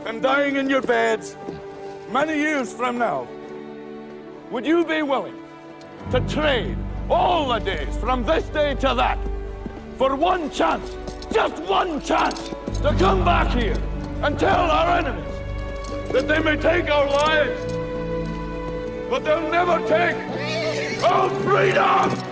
and dying in your beds many years from now, would you be willing to trade all the days from this day to that for one chance, just one chance, to come back here and tell our enemies that they may take our lives, but they'll never take our freedom?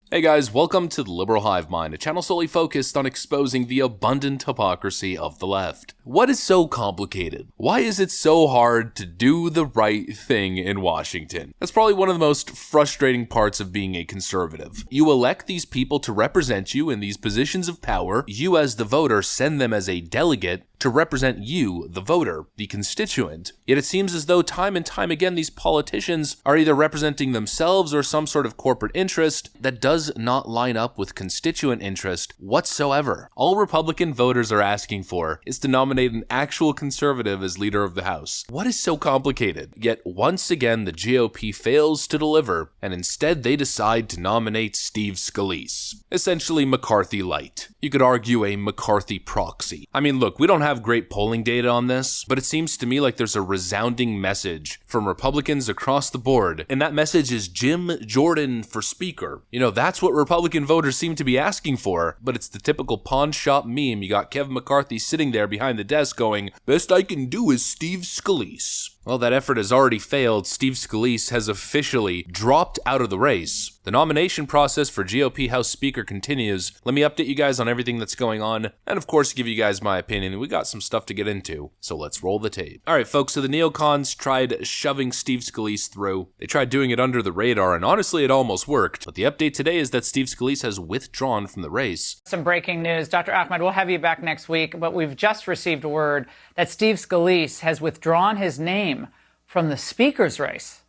Hey guys, welcome to the Liberal Hive Mind, a channel solely focused on exposing the abundant hypocrisy of the left. What is so complicated? Why is it so hard to do the right thing in Washington? That's probably one of the most frustrating parts of being a conservative. You elect these people to represent you in these positions of power. You as the voter send them as a delegate to represent you, the voter, the constituent. Yet it seems as though time and time again these politicians are either representing themselves or some sort of corporate interest that does not line up with constituent interest whatsoever. All Republican voters are asking for is to nominate an actual conservative as leader of the House. What is so complicated? Yet once again the GOP fails to deliver, and instead they decide to nominate Steve Scalise. Essentially McCarthy light. You could argue a McCarthy proxy. I mean, look, we don't have great polling data on this, but it seems to me like there's a resounding message from Republicans across the board, and that message is Jim Jordan for Speaker. You know, that's what Republican voters seem to be asking for, but it's the typical pawn shop meme. You got Kevin McCarthy sitting there behind the desk going, "Best I can do is Steve Scalise." Well, that effort has already failed. Steve Scalise has officially dropped out of the race. The nomination process for GOP House Speaker continues. Let me update you guys on everything that's going on, and of course give you guys my opinion. We got some stuff to get into, so let's roll the tape. Alright folks, so the neocons tried shoving Steve Scalise through. They tried doing it under the radar, and honestly it almost worked. But the update today is that Steve Scalise has withdrawn from the race. Some breaking news. Dr. Ahmed, we'll have you back next week, but we've just received word that Steve Scalise has withdrawn his name from the speaker's race.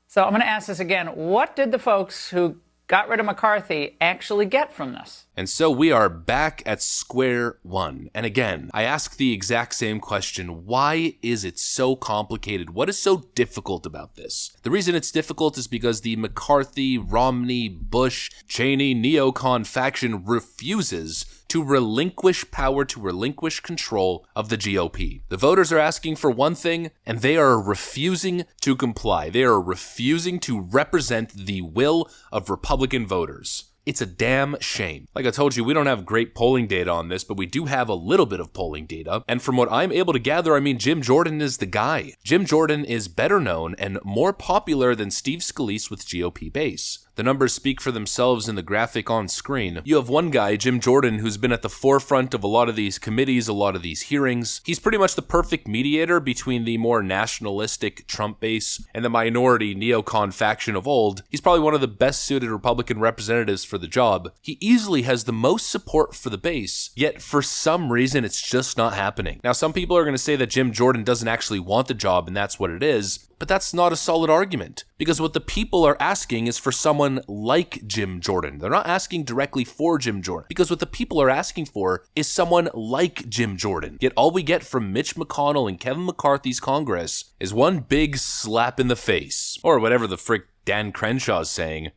So I'm going to ask this again. What did the folks who got rid of McCarthy actually get from this? And so we are back at square one. And again, I ask the exact same question. Why is it so complicated? What is so difficult about this? The reason it's difficult is because the McCarthy, Romney, Bush, Cheney, neocon faction refuses to relinquish power, to relinquish control of the GOP. The voters are asking for one thing, and they are refusing to comply. They are refusing to represent the will of Republican voters. It's a damn shame. Like I told you, we don't have great polling data on this, but we do have a little bit of polling data. And from what I'm able to gather, I mean, Jim Jordan is the guy. Jim Jordan is better known and more popular than Steve Scalise with GOP base. The numbers speak for themselves in the graphic on screen. You have one guy, Jim Jordan, who's been at the forefront of a lot of these committees, a lot of these hearings. He's pretty much the perfect mediator between the more nationalistic Trump base and the minority neocon faction of old. He's probably one of the best suited Republican representatives for the job. He easily has the most support for the base, yet for some reason it's just not happening. Now, some people are going to say that Jim Jordan doesn't actually want the job and that's what it is. But that's not a solid argument, because what the people are asking is for someone like Jim Jordan. They're not asking directly for Jim Jordan, because what the people are asking for is someone like Jim Jordan. Yet all we get from Mitch McConnell and Kevin McCarthy's Congress is one big slap in the face, or whatever the frick Dan Crenshaw's saying.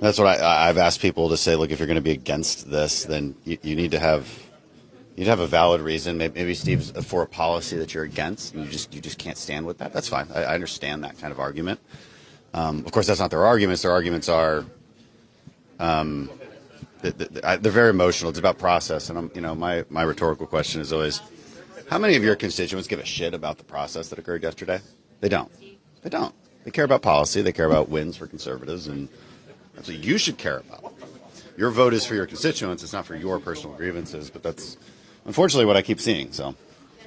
That's what I've asked people to say, look, if you're going to be against this, then you need to have... You'd have a valid reason. Maybe Steve's for a policy that you're against, and you just can't stand with that. That's fine. I understand that kind of argument. Of course, that's not their arguments. Their arguments are they're very emotional. It's about process. And my rhetorical question is always, how many of your constituents give a shit about the process that occurred yesterday? They don't. They don't. They care about policy. They care about wins for conservatives, and that's what you should care about. Your vote is for your constituents. It's not for your personal grievances, but that's unfortunately what I keep seeing, so.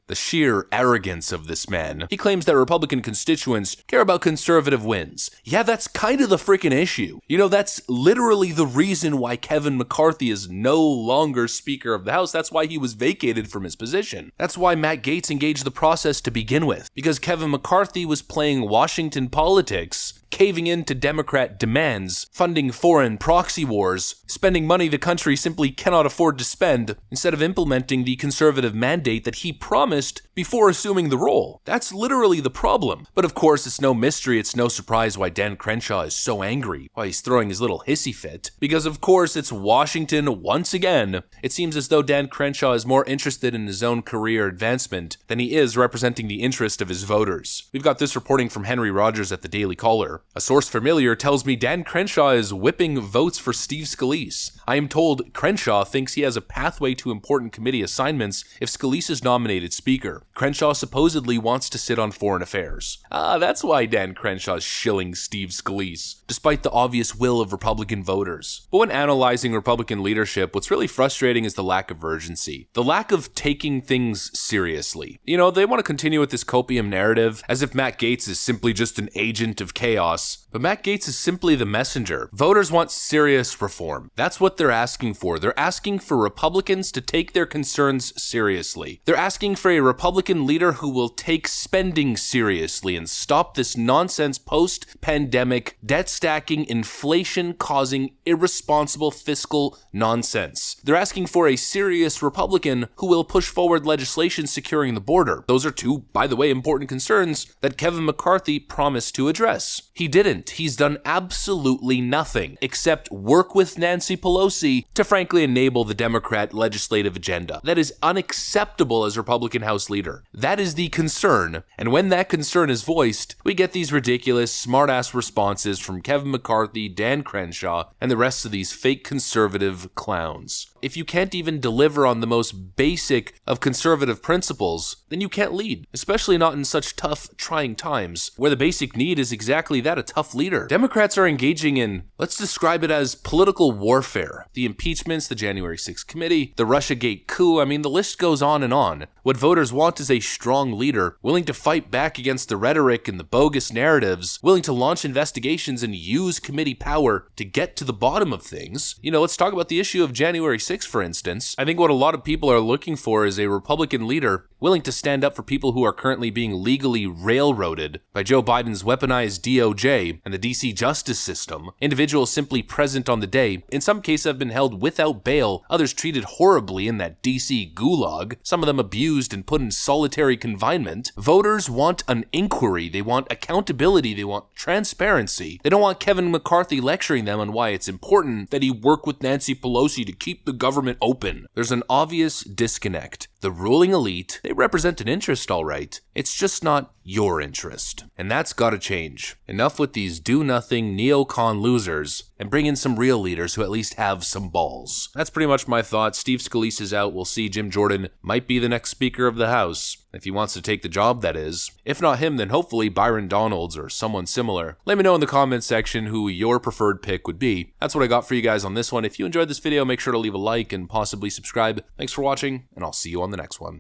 The sheer arrogance of this man. He claims that Republican constituents care about conservative wins. Yeah, that's kind of the freaking issue. You know, that's literally the reason why Kevin McCarthy is no longer Speaker of the House. That's why he was vacated from his position. That's why Matt Gaetz engaged the process to begin with. Because Kevin McCarthy was playing Washington politics, caving in to Democrat demands, funding foreign proxy wars, spending money the country simply cannot afford to spend, instead of implementing the conservative mandate that he promised before assuming the role. That's literally the problem. But of course, it's no mystery, it's no surprise why Dan Crenshaw is so angry, why he's throwing his little hissy fit. Because of course, it's Washington once again. It seems as though Dan Crenshaw is more interested in his own career advancement than he is representing the interest of his voters. We've got this reporting from Henry Rogers at the Daily Caller. A source familiar tells me Dan Crenshaw is whipping votes for Steve Scalise. I am told Crenshaw thinks he has a pathway to important committee assignments if Scalise is nominated Speaker. Crenshaw supposedly wants to sit on foreign affairs. That's why Dan Crenshaw is shilling Steve Scalise, despite the obvious will of Republican voters. But when analyzing Republican leadership, what's really frustrating is the lack of urgency, the lack of taking things seriously. You know, they want to continue with this copium narrative as if Matt Gaetz is simply just an agent of chaos, but Matt Gaetz is simply the messenger. Voters want serious reform. That's what they're asking for. They're asking for Republicans to take their concerns seriously. They're asking for a Republican leader who will take spending seriously and stop this nonsense post-pandemic, debt-stacking, inflation-causing, irresponsible fiscal nonsense. They're asking for a serious Republican who will push forward legislation securing the border. Those are two, by the way, important concerns that Kevin McCarthy promised to address. He didn't. He's done absolutely nothing except work with Nancy Pelosi to frankly enable the Democrat legislative agenda. That is unacceptable as Republican House leader. That is the concern. And when that concern is voiced, we get these ridiculous, smart-ass responses from Kevin McCarthy, Dan Crenshaw, and the rest of these fake conservative clowns. If you can't even deliver on the most basic of conservative principles, then you can't lead, especially not in such tough, trying times, where the basic need is exactly that, a tough leader. Democrats are engaging in, let's describe it as political warfare. The impeachments, the January 6th committee, the Russiagate coup, I mean, the list goes on and on. What voters want is a strong leader, willing to fight back against the rhetoric and the bogus narratives, willing to launch investigations and use committee power to get to the bottom of things. You know, let's talk about the issue of January 6th, for instance. I think what a lot of people are looking for is a Republican leader willing to stand up for people who are currently being legally railroaded by Joe Biden's weaponized DOJ and the DC justice system. Individuals simply present on the day, in some cases have been held without bail, others treated horribly in that DC gulag, some of them abused and put in solitary confinement. Voters want an inquiry, they want accountability, they want transparency. They don't want Kevin McCarthy lecturing them on why it's important that he work with Nancy Pelosi to keep the government open. There's an obvious disconnect. The ruling elite, they represent an interest, all right. It's just not your interest. And that's gotta change. Enough with these do-nothing neocon losers, and bring in some real leaders who at least have some balls. That's pretty much my thoughts. Steve Scalise is out. We'll see. Jim Jordan might be the next Speaker of the House, if he wants to take the job, that is. If not him, then hopefully Byron Donalds or someone similar. Let me know in the comments section who your preferred pick would be. That's what I got for you guys on this one. If you enjoyed this video, make sure to leave a like and possibly subscribe. Thanks for watching, and I'll see you on the next one.